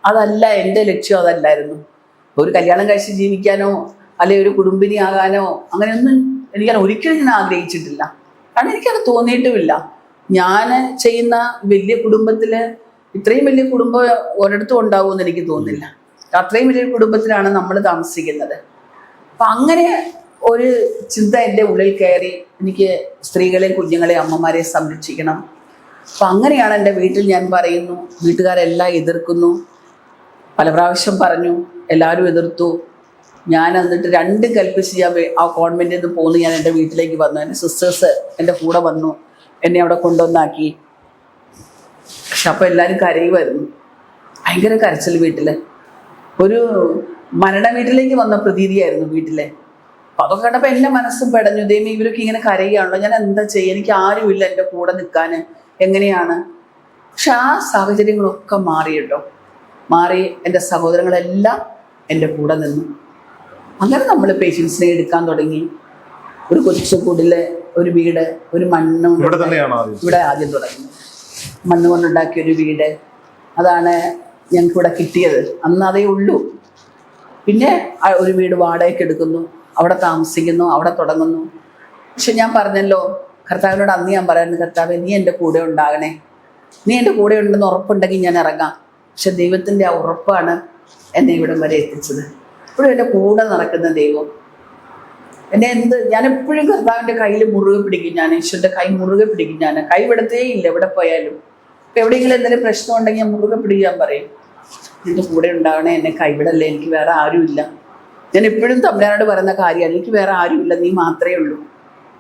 അതല്ല എൻ്റെ ലക്ഷ്യം, അതല്ലായിരുന്നു. ഒരു കല്യാണം കഴിച്ച് ജീവിക്കാനോ അല്ലെ ഒരു കുടുംബിനി ആകാനോ അങ്ങനെയൊന്നും എനിക്ക് ഒരിക്കലും ഞാൻ ആഗ്രഹിച്ചിട്ടില്ല. കാരണം എനിക്കത് തോന്നിയിട്ടുമില്ല. ഞാൻ ചെയ്യുന്ന വലിയ കുടുംബത്തിൽ ഇത്രയും വലിയ കുടുംബം ഒരിടത്തും ഉണ്ടാവുമെന്ന് എനിക്ക് തോന്നുന്നില്ല. അത്രയും വലിയ കുടുംബത്തിലാണ് നമ്മൾ താമസിക്കുന്നത്. അപ്പം അങ്ങനെ ഒരു ചിന്ത എൻ്റെ ഉള്ളിൽ കയറി, എനിക്ക് സ്ത്രീകളെയും കുഞ്ഞുങ്ങളെയും അമ്മമാരെയും സംരക്ഷിക്കണം. അപ്പം അങ്ങനെയാണ് എൻ്റെ വീട്ടിൽ ഞാൻ പറയുന്നു, വീട്ടുകാരെല്ലാം എതിർക്കുന്നു, പല പ്രാവശ്യം പറഞ്ഞു, എല്ലാവരും എതിർത്തു. ഞാൻ എന്നിട്ട് 2 കൽപ്പിച്ച് ഞാൻ ആ കോൺവെൻറ്റിൽ നിന്ന് പോന്ന് ഞാൻ എൻ്റെ വീട്ടിലേക്ക് വന്നു. എൻ്റെ സിസ്റ്റേഴ്സ് എൻ്റെ കൂടെ വന്നു, എന്നെ അവിടെ കൊണ്ടുവന്നാക്കി. പക്ഷെ അപ്പോൾ എല്ലാവരും കരയുമായിരുന്നു, ഭയങ്കര കരച്ചിൽ. വീട്ടിൽ ഒരു മരണ വീട്ടിലേക്ക് വന്ന പ്രതീതിയായിരുന്നു വീട്ടിലെ. അപ്പം അതൊക്കെ കണ്ടപ്പോൾ എൻ്റെ മനസ്സും പെടഞ്ഞു. ദൈവമേ, ഇവരൊക്കെ ഇങ്ങനെ കരയുകയാണല്ലോ, ഞാൻ എന്താ ചെയ്യുക, എനിക്ക് ആരുമില്ല എൻ്റെ കൂടെ നിൽക്കാൻ, എങ്ങനെയാണ്. പക്ഷെ ആ സാഹചര്യങ്ങളൊക്കെ മാറി കേട്ടോ, മാറി. എൻ്റെ സഹോദരങ്ങളെല്ലാം എൻ്റെ കൂടെ നിന്നു. അങ്ങനെ നമ്മൾ പേഷ്യൻസിനെ എടുക്കാൻ തുടങ്ങി. ഒരു കൊച്ചുകൂടിലെ ഒരു വീട്, ഒരു മണ്ണ് ഇവിടെ ആദ്യം തുടങ്ങി, മണ്ണ് കൊണ്ടുണ്ടാക്കിയ ഒരു വീട്, അതാണ് ഞങ്ങൾക്കിവിടെ കിട്ടിയത്. അന്ന് അതേ ഉള്ളൂ. പിന്നെ ഒരു വീട് വാടകയ്ക്ക് എടുക്കുന്നു, അവിടെ താമസിക്കുന്നു, അവിടെ തുടങ്ങുന്നു. പക്ഷെ ഞാൻ പറഞ്ഞല്ലോ, കർത്താവിനോട് അന്ന് ഞാൻ പറയുന്നത്, കർത്താവേ നീ എൻ്റെ കൂടെ ഉണ്ടാകണേ, നീ എൻ്റെ കൂടെ ഉണ്ടെന്ന് ഉറപ്പുണ്ടെങ്കിൽ ഞാൻ ഇറങ്ങാം. പക്ഷെ ദൈവത്തിൻ്റെ ആ ഉറപ്പാണ് എന്നെ ഇവിടം വരെ എത്തിച്ചത്. ഇപ്പോഴും എൻ്റെ കൂടെ നടക്കുന്ന ദൈവം എന്നെ ഞാനെപ്പോഴും കർത്താവിൻ്റെ കയ്യിൽ മുറുകെ പിടിക്കും. ഞാൻ ഈശ്വരൻ്റെ കൈ മുറുകെ പിടിക്കും. ഞാൻ കൈ വിടത്തേ ഇല്ല എവിടെ പോയാലും. ഇപ്പം എവിടെയെങ്കിലും എന്തെങ്കിലും പ്രശ്നം ഉണ്ടെങ്കിൽ ഞാൻ മുറുകെ പിടിക്കാൻ പറയും, എൻ്റെ കൂടെ ഉണ്ടാവണേ, എന്നെ കൈവിടല്ലേ, എനിക്ക് വേറെ ആരുമില്ല. ഞാൻ എപ്പോഴും തമ്പുരാനോട് പറയുന്ന കാര്യമാണ്, എനിക്ക് വേറെ ആരുമില്ല, നീ മാത്രമേ ഉള്ളൂ.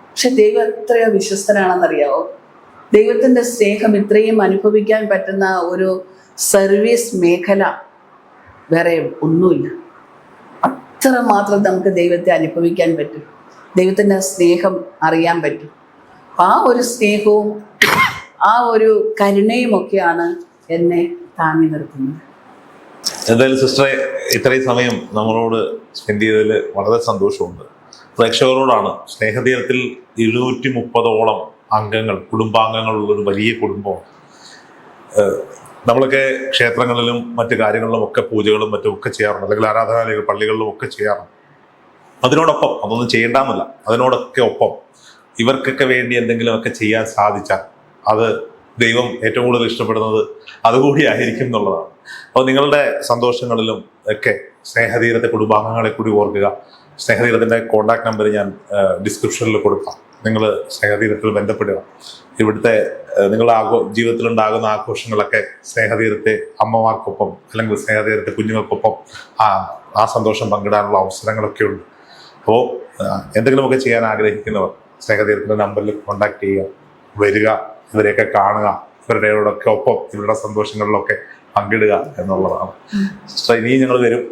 പക്ഷെ ദൈവം എത്രയോ വിശ്വസ്തനാണെന്നറിയാവോ. ദൈവത്തിൻ്റെ സ്നേഹം ഇത്രയും അനുഭവിക്കാൻ പറ്റുന്ന ഒരു സർവീസ് മേഖല വേറെ ഒന്നുമില്ല. അത്ര മാത്രം നമുക്ക് ദൈവത്തെ അനുഭവിക്കാൻ പറ്റും, ദൈവത്തിൻ്റെ സ്നേഹം അറിയാൻ പറ്റും. ആ ഒരു സ്നേഹവും ആ ഒരു കരുണയും ഒക്കെയാണ് എന്നെ താങ്ങി നിർത്തുന്നത്. എന്തായാലും സിസ്റ്ററെ, ഇത്രയും സമയം നമ്മളോട് സ്പെൻഡ് ചെയ്തതിൽ വളരെ സന്തോഷമുണ്ട്. പ്രേക്ഷകരോടാണ്, സ്നേഹതീരത്തിൽ 230ഓളം അംഗങ്ങൾ, കുടുംബാംഗങ്ങളുള്ളൊരു വലിയ കുടുംബമാണ്. നമ്മളൊക്കെ ക്ഷേത്രങ്ങളിലും മറ്റു കാര്യങ്ങളിലും ഒക്കെ പൂജകളും മറ്റും ഒക്കെ ചെയ്യാറുണ്ട്, അല്ലെങ്കിൽ ആരാധനാലയങ്ങൾ, പള്ളികളിലും ഒക്കെ ചെയ്യാറുണ്ട്. അതിനോടൊപ്പം, അതൊന്നും ചെയ്യേണ്ടെന്നല്ല, അതിനോടൊക്കെ ഒപ്പം ഇവർക്കൊക്കെ വേണ്ടി എന്തെങ്കിലുമൊക്കെ ചെയ്യാൻ സാധിച്ചാൽ അത് ദൈവം ഏറ്റവും കൂടുതൽ ഇഷ്ടപ്പെടുന്നത് അതുകൂടി ആയിരിക്കും എന്നുള്ളതാണ്. അപ്പോൾ നിങ്ങളുടെ സന്തോഷങ്ങളിലും ഒക്കെ സ്നേഹതീരത്തെ കുടുംബാംഗങ്ങളെ കൂടി ഓർക്കുക. സ്നേഹതീരത്തിൻ്റെ കോൺടാക്ട് നമ്പർ ഞാൻ ഡിസ്ക്രിപ്ഷനിൽ കൊടുക്കാം. നിങ്ങൾ സ്നേഹതീരത്തിൽ ബന്ധപ്പെടുക. ഇവിടുത്തെ നിങ്ങളുടെ ജീവിതത്തിലുണ്ടാകുന്ന ആഘോഷങ്ങളൊക്കെ സ്നേഹതീരത്തെ അമ്മമാർക്കൊപ്പം അല്ലെങ്കിൽ സ്നേഹതീരത്തെ കുഞ്ഞുങ്ങൾക്കൊപ്പം ആ സന്തോഷം പങ്കിടാനുള്ള അവസരങ്ങളൊക്കെ ഉണ്ട്. അപ്പോൾ എന്തെങ്കിലുമൊക്കെ ചെയ്യാൻ ആഗ്രഹിക്കുന്നവർ സ്നേഹതീരത്തിൻ്റെ നമ്പറിൽ കോൺടാക്ട് ചെയ്യുക, വരിക, ഇവരെയൊക്കെ കാണുക, ഇവരുടെയോടൊക്കെ ഒപ്പം ഇവരുടെ സന്തോഷങ്ങളിലൊക്കെ പങ്കിടുക എന്നുള്ളതാണ്. സിസ്റ്റർ, ഇനിയും ഞങ്ങൾ വരും.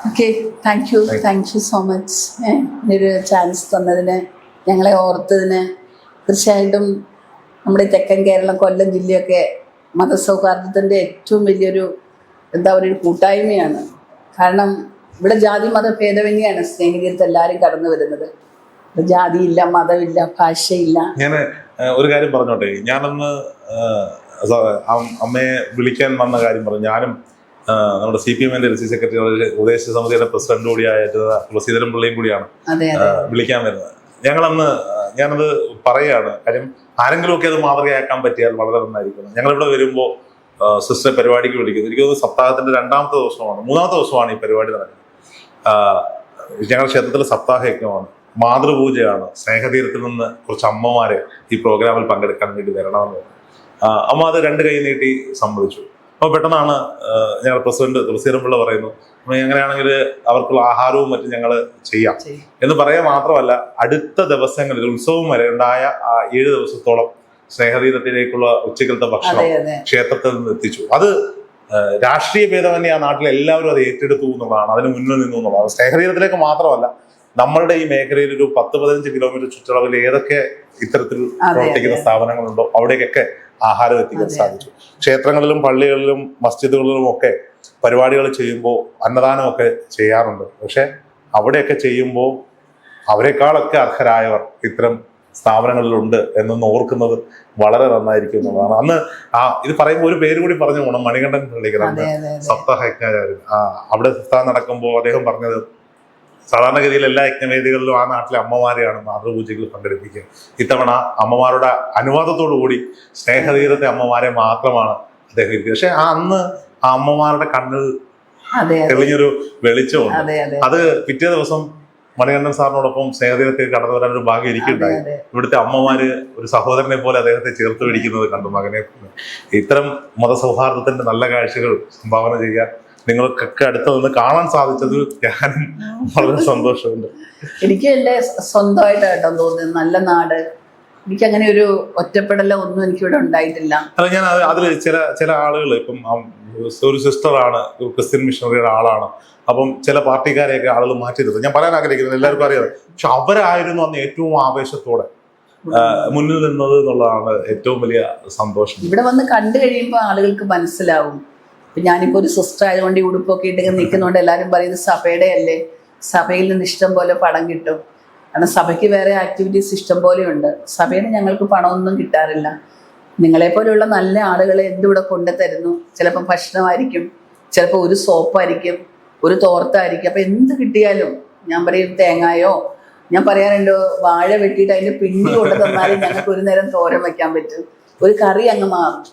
Okay, thank you so much. ഒരു ചാൻസ് തന്നതിന്, ഞങ്ങളെ ഓർത്തതിന്. തീർച്ചയായിട്ടും നമ്മുടെ തെക്കൻ കേരളം, കൊല്ലം ജില്ലയൊക്കെ മതസൗഹാർദ്ദത്തിൻ്റെ ഏറ്റവും വലിയൊരു ഒരു കൂട്ടായ്മയാണ്. കാരണം ഇവിടെ ജാതി മത ഭേദമന്യാണ് സ്നേഹതീരത്ത് എല്ലാവരും കടന്നു വരുന്നത്. ജാതിയില്ല, മതമില്ല, ഭാഷയില്ല. ഞാൻ ഒരു കാര്യം പറഞ്ഞോട്ടെ. ഞാനന്ന് അമ്മയെ വിളിക്കാൻ വന്ന കാര്യം പറഞ്ഞു. ഞാനും നമ്മുടെ CPM-ന്റെ LC സെക്രട്ടറി, ഉപദേശ സമിതിയുടെ പ്രസിഡന്റ് കൂടിയായ തുളസീധരൻ പിള്ളയും കൂടിയാണ് വിളിക്കാൻ വരുന്നത്. ഞാനത് പറയുകയാണ്. കാര്യം ആരെങ്കിലുമൊക്കെ അത് മാതൃകയാക്കാൻ പറ്റിയാൽ വളരെ നന്നായിരിക്കും. ഞങ്ങളിവിടെ വരുമ്പോൾ സിസ്റ്റർ പരിപാടിക്ക് വിളിക്കുന്നത്. എനിക്ക് തോന്നുന്നു സപ്താഹത്തിന്റെ 2ാമത്തെ ദിവസമാണ്, 3ാമത്തെ ദിവസമാണ് ഈ പരിപാടി നടക്കുന്നത്. ഞങ്ങളുടെ ക്ഷേത്രത്തിൽ സപ്താഹ യജ്ഞമാണ്, മാതൃപൂജയാണ്. സ്നേഹതീരത്തിൽ നിന്ന് കുറച്ച് അമ്മമാരെ ഈ പ്രോഗ്രാമിൽ പങ്കെടുക്കാൻ വേണ്ടി വരണമെന്ന് പറഞ്ഞു. അമ്മ അത് 2 കൈ നീട്ടി സമ്മതിച്ചു. അപ്പോൾ പെട്ടെന്നാണ് ഞങ്ങളുടെ പ്രസിഡന്റ് തുളസീധരൻ പിള്ള പറയുന്നു, അങ്ങനെയാണെങ്കിൽ അവർക്കുള്ള ആഹാരവും മറ്റും ഞങ്ങൾ ചെയ്യാം എന്ന് പറയാൻ മാത്രമല്ല, അടുത്ത ദിവസങ്ങളിൽ ഉത്സവം വരെ ഉണ്ടായ 7 ദിവസത്തോളം സ്നേഹതീരത്തിലേക്കുള്ള ഉച്ചക്കലത്തെ ഭക്ഷണം ക്ഷേത്രത്തിൽ നിന്ന് എത്തിച്ചു. അത് രാഷ്ട്രീയ ഭേദമന്യേ ആ നാട്ടിലെ എല്ലാവരും അത് ഏറ്റെടുത്തു എന്നുള്ളതാണ്, അതിന് മുന്നിൽ നിന്നു എന്നുള്ളതാണ്. സ്നേഹതീരത്തിലേക്ക് മാത്രമല്ല, നമ്മളുടെ ഈ മേഖലയിൽ ഒരു 10-15 കിലോമീറ്റർ ചുറ്റളവിൽ ഏതൊക്കെ ഇത്തരത്തിൽ പ്രവർത്തിക്കുന്ന സ്ഥാപനങ്ങളുണ്ടോ അവിടേക്കൊക്കെ ആഹാരം എത്തിക്കാൻ സാധിച്ചു. ക്ഷേത്രങ്ങളിലും പള്ളികളിലും മസ്ജിദുകളിലും ഒക്കെ പരിപാടികൾ ചെയ്യുമ്പോൾ അന്നദാനമൊക്കെ ചെയ്യാറുണ്ട്. പക്ഷെ അവിടെയൊക്കെ ചെയ്യുമ്പോൾ അവരെക്കാളൊക്കെ അർഹരായവർ ഇത്തരം സ്ഥാപനങ്ങളിലുണ്ട് എന്നൊന്ന് ഓർക്കുന്നത് വളരെ നന്നായിരിക്കും എന്നുള്ളതാണ്. അന്ന് ഇത് പറയുമ്പോൾ ഒരു പേര് കൂടി പറഞ്ഞു പോകണം, മണികണ്ഠൻ പള്ളിക്കൽ സപ്താഹ യജ്ഞാചാര്യൻ. അവിടെ സപ്താഹം നടക്കുമ്പോൾ അദ്ദേഹം പറഞ്ഞത്, സാധാരണഗതിയിൽ എല്ലാ യജ്ഞവേദികളിലും ആ നാട്ടിലെ അമ്മമാരെയാണ് മാതൃപൂജകൾ പങ്കെടുപ്പിക്കുക. ഇത്തവണ അമ്മമാരുടെ അനുവാദത്തോടു കൂടി സ്നേഹതീരത്തെ അമ്മമാരെ മാത്രമാണ് അദ്ദേഹം ഇരിക്കുന്നത്. പക്ഷെ അന്ന് ആ അമ്മമാരുടെ കണ്ണിൽ തെളിഞ്ഞൊരു വെളിച്ചമുണ്ട്. അത് പിറ്റേ ദിവസം മണികണ്ഠൻ സാറിനോടൊപ്പം സ്നേഹതീരത്തേക്ക് കടന്നു വരാൻ ഒരു ഭാഗ്യം എനിക്കുണ്ടായി. ഇവിടുത്തെ അമ്മമാര് ഒരു സഹോദരനെ പോലെ അദ്ദേഹത്തെ ചേർത്ത് പിടിക്കുന്നത് കണ്ടു, മകനെ പോലെ. ഇത്തരം മതസൗഹാർദ്ദത്തിന്റെ നല്ല കാഴ്ചകൾ സംഭാവന ചെയ്യാൻ നിങ്ങൾക്കൊക്കെ അടുത്ത് നിന്ന് കാണാൻ സാധിച്ചതിൽ ഞാനും വളരെ സന്തോഷമുണ്ട്. എനിക്ക് എൻ്റെ സ്വന്തമായിട്ട് കേട്ടോ തോന്നുന്നത്, നല്ല നാട്. എനിക്ക് അങ്ങനെ ഒരു ഒറ്റപ്പെടലോ ഒന്നും എനിക്കിവിടെ ഉണ്ടായിട്ടില്ല. അല്ല, ഞാൻ അതിൽ ചില ആളുകൾ, ഇപ്പം ഒരു സിസ്റ്ററാണ്, ക്രിസ്ത്യൻ മിഷണറിയുടെ ആളാണ്, അപ്പം ചില പാർട്ടിക്കാരെയൊക്കെ ആളുകൾ മാറ്റി നിർത്തും. ഞാൻ പറയാൻ ആഗ്രഹിക്കുന്നത് എല്ലാവർക്കും അറിയാം. പക്ഷെ അവരായിരുന്നു അന്ന് ഏറ്റവും ആവേശത്തോടെ മുന്നിൽ നിന്നത് എന്നുള്ളതാണ് ഏറ്റവും വലിയ സന്തോഷം. ഇവിടെ വന്ന് കണ്ടു കഴിയുമ്പോൾ ആളുകൾക്ക് മനസ്സിലാവും. ഞാനിപ്പോൾ ഒരു സിസ്റ്റർ ആയതുകൊണ്ട് ഈ ഉടുപ്പൊക്കെ ഇട്ട് നിൽക്കുന്നതുകൊണ്ട് എല്ലാവരും പറയുന്നത് സഭയുടെ അല്ലേ, സഭയിൽ നിന്ന് ഇഷ്ടം പോലെ പണം കിട്ടും. കാരണം സഭയ്ക്ക് വേറെ ആക്ടിവിറ്റീസ് ഇഷ്ടം പോലെ ഉണ്ട്. സഭയിൽ ഞങ്ങൾക്ക് പണമൊന്നും കിട്ടാറില്ല. നിങ്ങളെപ്പോലെയുള്ള നല്ല ആളുകളെ എന്തിവിടെ കൊണ്ടു തരുന്നു. ചിലപ്പോൾ ഭക്ഷണമായിരിക്കും, ചിലപ്പോൾ ഒരു സോപ്പായിരിക്കും, ഒരു തോർത്തായിരിക്കും. അപ്പം എന്ത് കിട്ടിയാലും ഞാൻ പറയും തേങ്ങായോ, ഞാൻ പറയാറുണ്ട് വാഴ വെട്ടിയിട്ട് അതിൻ്റെ പിണ്ടി കൊണ്ട് തന്നാലും ഞങ്ങൾക്ക് ഒരു നേരം തോരൻ വയ്ക്കാൻ പറ്റും, ഒരു കറി അങ്ങ് മാറും.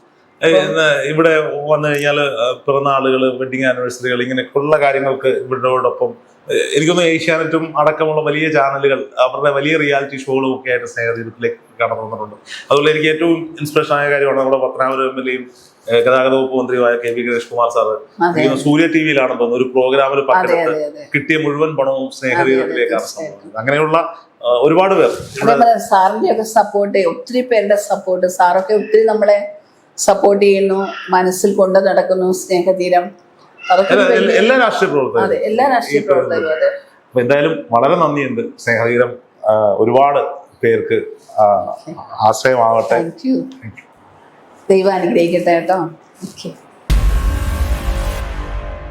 ഇവിടെ വന്നു കഴിഞ്ഞാൽ പിറന്നാളുകള്, വെഡിങ് ആനിവേഴ്സറികൾ, ഇങ്ങനെയൊക്കെയുള്ള കാര്യങ്ങൾക്ക് ഇവരോടൊപ്പം എനിക്കൊന്ന് ഏഷ്യാനെറ്റും അടക്കമുള്ള വലിയ ചാനലുകൾ അവരുടെ വലിയ റിയാലിറ്റി ഷോകളും ഒക്കെ ആയിട്ട് സ്നേഹതീരത്തിലേക്ക് കടന്നു വന്നിട്ടുണ്ട്. അതുപോലെ എനിക്ക് ഏറ്റവും ഇൻസ്പിറേഷൻ ആയ കാര്യമാണ് നമ്മുടെ പത്തനാപുരം MLA-യും ഗതാഗത വകുപ്പ് മന്ത്രിയുമായ KV ഗണേഷ് കുമാർ സാറ് സൂര്യ TV-യിലാണെന്ന് തോന്നുന്നു ഒരു പ്രോഗ്രാമിൽ പങ്കെടുത്ത് കിട്ടിയ മുഴുവൻ പണവും സ്നേഹതീരത്തിലേക്കാണ് സംഭവിച്ചത്. അങ്ങനെയുള്ള ഒരുപാട് പേർ സാറിന്റെ ഒക്കെ സപ്പോർട്ട്, ഒത്തിരി പേരുടെ സപ്പോർട്ട്, സാറൊക്കെ ഒത്തിരി നമ്മളെ സപ്പോർട്ട് ചെയ്യുന്നു, മനസ്സിൽ കൊണ്ട് നടക്കുന്നു സ്നേഹതീരം. എല്ലാ രാഷ്ട്രീയ പ്രവർത്തകരും. അപ്പൊ എന്തായാലും വളരെ നന്ദിയുണ്ട്. സ്നേഹതീരം ഒരുപാട് പേർക്ക് ആശ്രയമാവട്ടെ. ദൈവം അനുഗ്രഹിക്കട്ടെ കേട്ടോ.